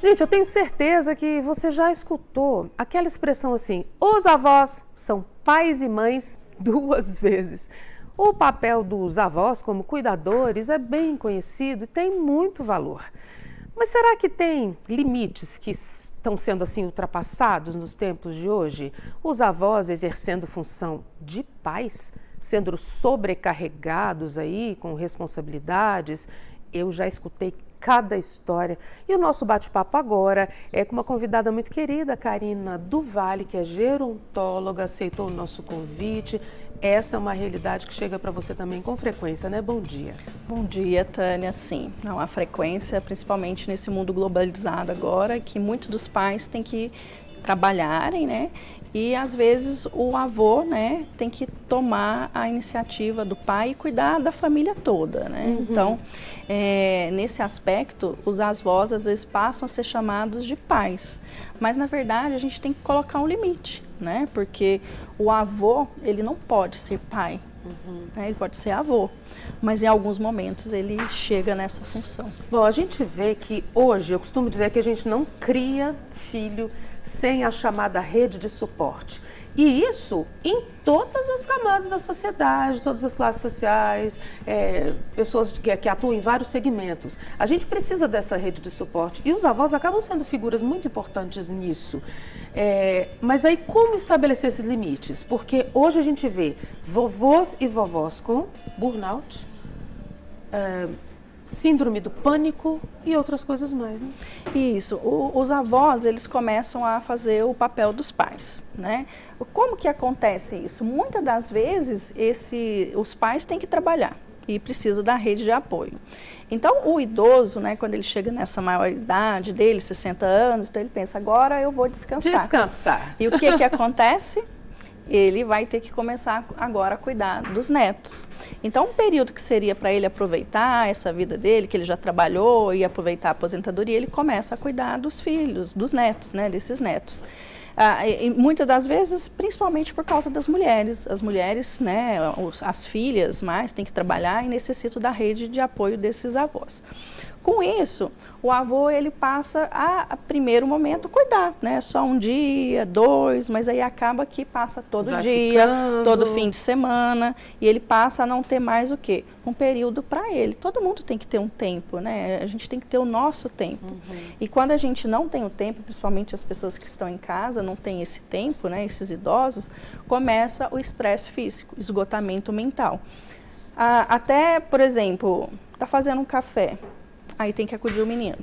Gente, eu tenho certeza que você já escutou aquela expressão assim: os avós são pais e mães duas vezes. O papel dos avós como cuidadores é bem conhecido e tem muito valor. Mas será que tem limites que estão sendo assim ultrapassados nos tempos de hoje? Os avós exercendo função de pais, sendo sobrecarregados aí com responsabilidades? Eu já escutei cada história. E o nosso bate-papo agora é com uma convidada muito querida, Karina do Vale, que é gerontóloga, aceitou o nosso convite. Essa é uma realidade que chega para você também com frequência, né? Bom dia. Bom dia, Tânia. Sim, não, a frequência, principalmente nesse mundo globalizado agora, que muitos dos pais têm que trabalharem, né? E às vezes o avô, né, tem que tomar a iniciativa do pai e cuidar da família toda, né? Uhum. Então, nesse aspecto, os avós às vezes passam a ser chamados de pais. Mas na verdade a gente tem que colocar um limite, né? Porque o avô, ele não pode ser pai. Uhum. Né? Ele pode ser avô, mas em alguns momentos ele chega nessa função. Bom, a gente vê que hoje, eu costumo dizer que a gente não cria filho sem a chamada rede de suporte. E isso em todas as camadas da sociedade, todas as classes sociais, pessoas que atuam em vários segmentos. A gente precisa dessa rede de suporte e os avós acabam sendo figuras muito importantes nisso. Mas aí como estabelecer esses limites? Porque hoje a gente vê vovôs e vovós com burnout, síndrome do pânico e outras coisas mais, né? Isso. Os avós, eles começam a fazer o papel dos pais, né? Como que acontece isso? Muitas das vezes, os pais têm que trabalhar e precisa da rede de apoio. Então, o idoso, né, quando ele chega nessa maioridade dele, 60 anos, então ele pensa, agora eu vou descansar. Descansar. E o que acontece? Ele vai ter que começar agora a cuidar dos netos. Então, um período que seria para ele aproveitar essa vida dele, que ele já trabalhou e aproveitar a aposentadoria, ele começa a cuidar dos filhos, dos netos, né, desses netos. E muitas das vezes, principalmente por causa das mulheres. As mulheres, né, as filhas mais, têm que trabalhar e necessitam da rede de apoio desses avós. Com isso, o avô, ele passa a primeiro momento cuidar, né? Só um dia, dois, mas aí acaba que passa todo dia, todo fim de semana, e ele passa a não ter mais o quê? Um período para ele. Todo mundo tem que ter um tempo, né? A gente tem que ter o nosso tempo. Uhum. E quando a gente não tem o tempo, principalmente as pessoas que estão em casa, não tem esse tempo, né? Esses idosos, começa o estresse físico, esgotamento mental. Até, por exemplo, tá fazendo um café. Aí tem que acudir o menino.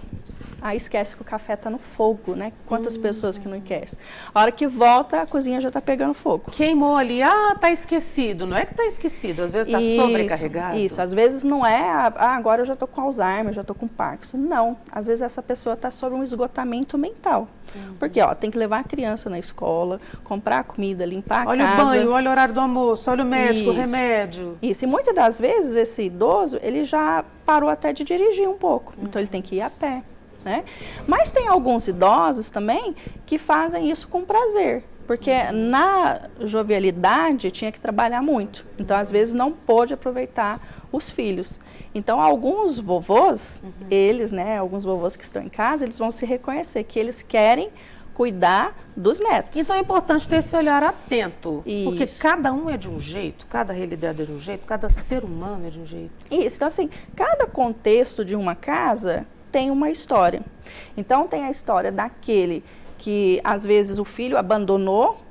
Aí esquece que o café está no fogo, né? Quantas pessoas que não esquecem. A hora que volta, a cozinha já está pegando fogo. Queimou ali, tá esquecido. Não é que está esquecido, às vezes está sobrecarregado. Isso, às vezes não é, agora eu já estou com Alzheimer, já estou com Parkinson. Não, às vezes essa pessoa está sob um esgotamento mental. Uhum. Porque, tem que levar a criança na escola, comprar comida, limpar a casa. Olha o banho, olha o horário do almoço, olha o médico, o remédio. Isso, e muitas das vezes esse idoso, ele já parou até de dirigir um pouco. Uhum. Então ele tem que ir a pé. Né? Mas tem alguns idosos também que fazem isso com prazer, porque na jovialidade tinha que trabalhar muito, então às vezes não pôde aproveitar os filhos. Então alguns vovôs, eles, né, alguns vovôs que estão em casa, eles vão se reconhecer que eles querem cuidar dos netos. Então é importante ter esse olhar atento, isso. Porque cada um é de um jeito, cada realidade é de um jeito, cada ser humano é de um jeito. Isso, então assim, cada contexto de uma casa tem uma história. Então tem a história daquele que às vezes o filho abandonou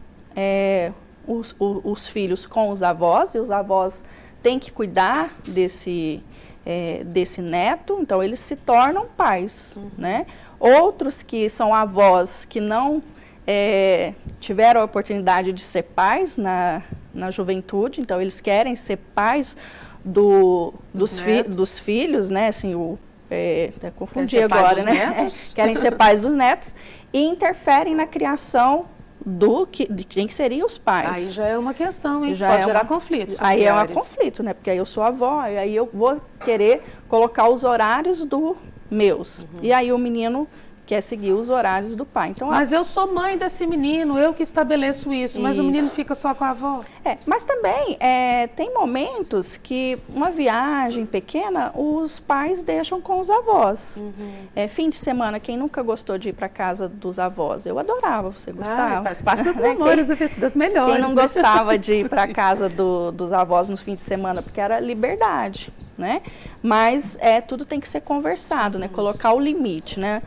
os filhos com os avós e os avós têm que cuidar desse neto, então eles se tornam pais, né? Outros que são avós que não tiveram a oportunidade de ser pais na juventude, então eles querem ser pais dos filhos, né? Assim, até confundi agora, né? Querem ser pais dos netos e interferem na criação de quem seriam os pais. Aí já é uma questão, hein? Pode gerar conflitos. Aí é um conflito, né? Porque aí eu sou avó, e aí eu vou querer colocar os horários meus. Uhum. E aí o menino que é seguir os horários do pai. Então, mas eu sou mãe desse menino, eu que estabeleço isso, mas o menino fica só com a avó? Mas também tem momentos que uma viagem pequena, os pais deixam com os avós. Fim de semana, quem nunca gostou de ir para casa dos avós? Eu adorava, você gostava? Faz parte das memórias, das melhores. Quem não gostava de ir para casa dos avós nos fins de semana, porque era liberdade, né? Mas tudo tem que ser conversado, né? Colocar o limite, né?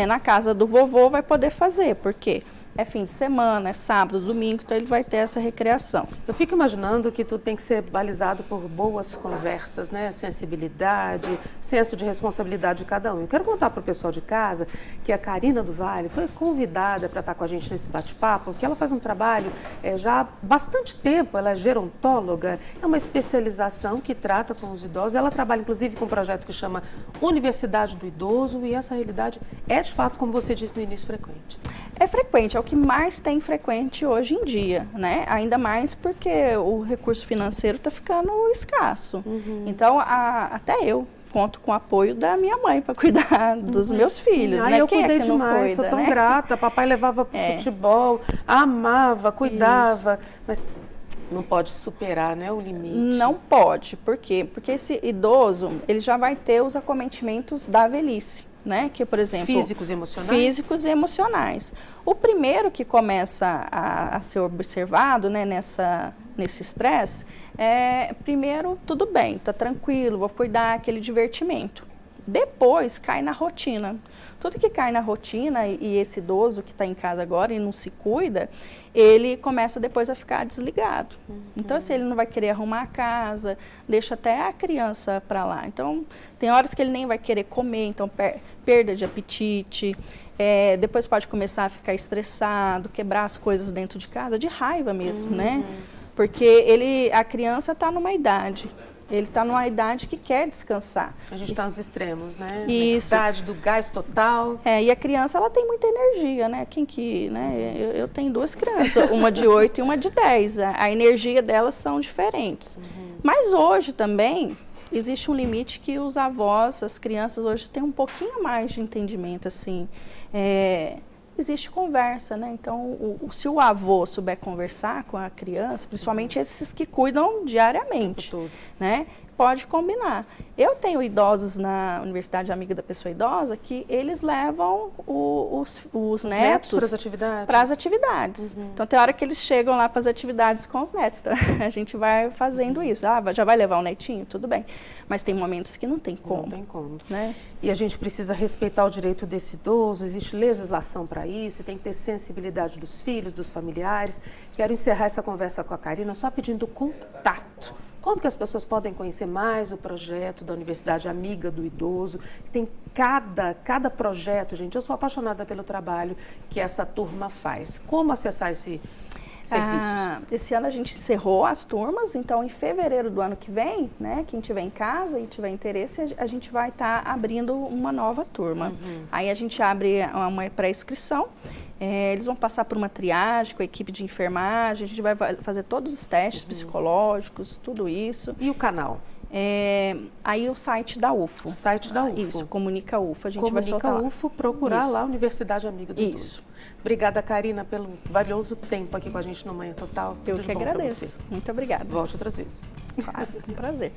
Na casa do vovô vai poder fazer, por quê? É fim de semana, é sábado, domingo, então ele vai ter essa recreação. Eu fico imaginando que tudo tem que ser balizado por boas conversas, né? Sensibilidade, senso de responsabilidade de cada um. Eu quero contar para o pessoal de casa que a Karina do Vale foi convidada para estar com a gente nesse bate-papo, que ela faz um trabalho já há bastante tempo, ela é gerontóloga, é uma especialização que trata com os idosos. Ela trabalha, inclusive, com um projeto que chama Universidade do Idoso, e essa realidade é, de fato, como você disse no início, frequente. É frequente, é o que mais tem frequente hoje em dia, né? Ainda mais porque o recurso financeiro está ficando escasso. Então, até eu conto com o apoio da minha mãe para cuidar dos meus filhos, né? Eu Quem cuidei que não demais, cuida, sou tão né? grata. Papai levava para futebol, amava, cuidava, mas não pode superar, né, o limite. Não pode, por quê? Porque esse idoso, ele já vai ter os acometimentos da velhice. Né? Que, por exemplo, físicos e emocionais? Físicos e emocionais. O primeiro que começa a ser observado, né, nesse estresse, primeiro, tudo bem, tá tranquilo, vou cuidar, aquele divertimento. Depois cai na rotina. Tudo que cai na rotina, e esse idoso que está em casa agora e não se cuida, ele começa depois a ficar desligado. Então, assim, ele não vai querer arrumar a casa, deixa até a criança para lá. Então, tem horas que ele nem vai querer comer, então perda de apetite. Depois pode começar a ficar estressado, quebrar as coisas dentro de casa, de raiva mesmo, né? Porque a criança está numa idade. Ele está numa idade que quer descansar. A gente está nos extremos, né? Isso. Na idade do gás total. E a criança, ela tem muita energia, né? Né? Eu tenho duas crianças, uma de 8 e uma de 10. A energia delas são diferentes. Mas hoje também existe um limite que os avós, as crianças hoje têm um pouquinho mais de entendimento, assim. Existe conversa, né? Então, se o avô souber conversar com a criança, principalmente esses que cuidam diariamente, né? Pode combinar. Eu tenho idosos na Universidade Amiga da Pessoa Idosa que eles levam os netos para as atividades. Então, tem hora que eles chegam lá para as atividades com os netos. Então, a gente vai fazendo isso. Já vai levar o netinho? Tudo bem. Mas tem momentos que não tem como. Não tem como. Né? E a gente precisa respeitar o direito desse idoso, existe legislação para isso, tem que ter sensibilidade dos filhos, dos familiares. Quero encerrar essa conversa com a Karina só pedindo contato. Como que as pessoas podem conhecer mais o projeto da Universidade Amiga do Idoso? Tem cada projeto, gente. Eu sou apaixonada pelo trabalho que essa turma faz. Como acessar esse serviços? Esse ano a gente encerrou as turmas, então em fevereiro do ano que vem, né, quem tiver em casa e tiver interesse, a gente vai estar abrindo uma nova turma. Aí a gente abre uma pré-inscrição. Eles vão passar por uma triagem com a equipe de enfermagem, a gente vai fazer todos os testes psicológicos, tudo isso. E o canal? Aí o site da UFO. O site da UFO. Isso, Comunica UFO. A gente vai soltar lá. Comunica UFO, procurar lá, Universidade Amiga do Idoso. Isso. Obrigada, Karina, pelo valioso tempo aqui com a gente no Manhã Total. Eu que agradeço. Muito obrigada. Volte outras vezes. Claro, um prazer.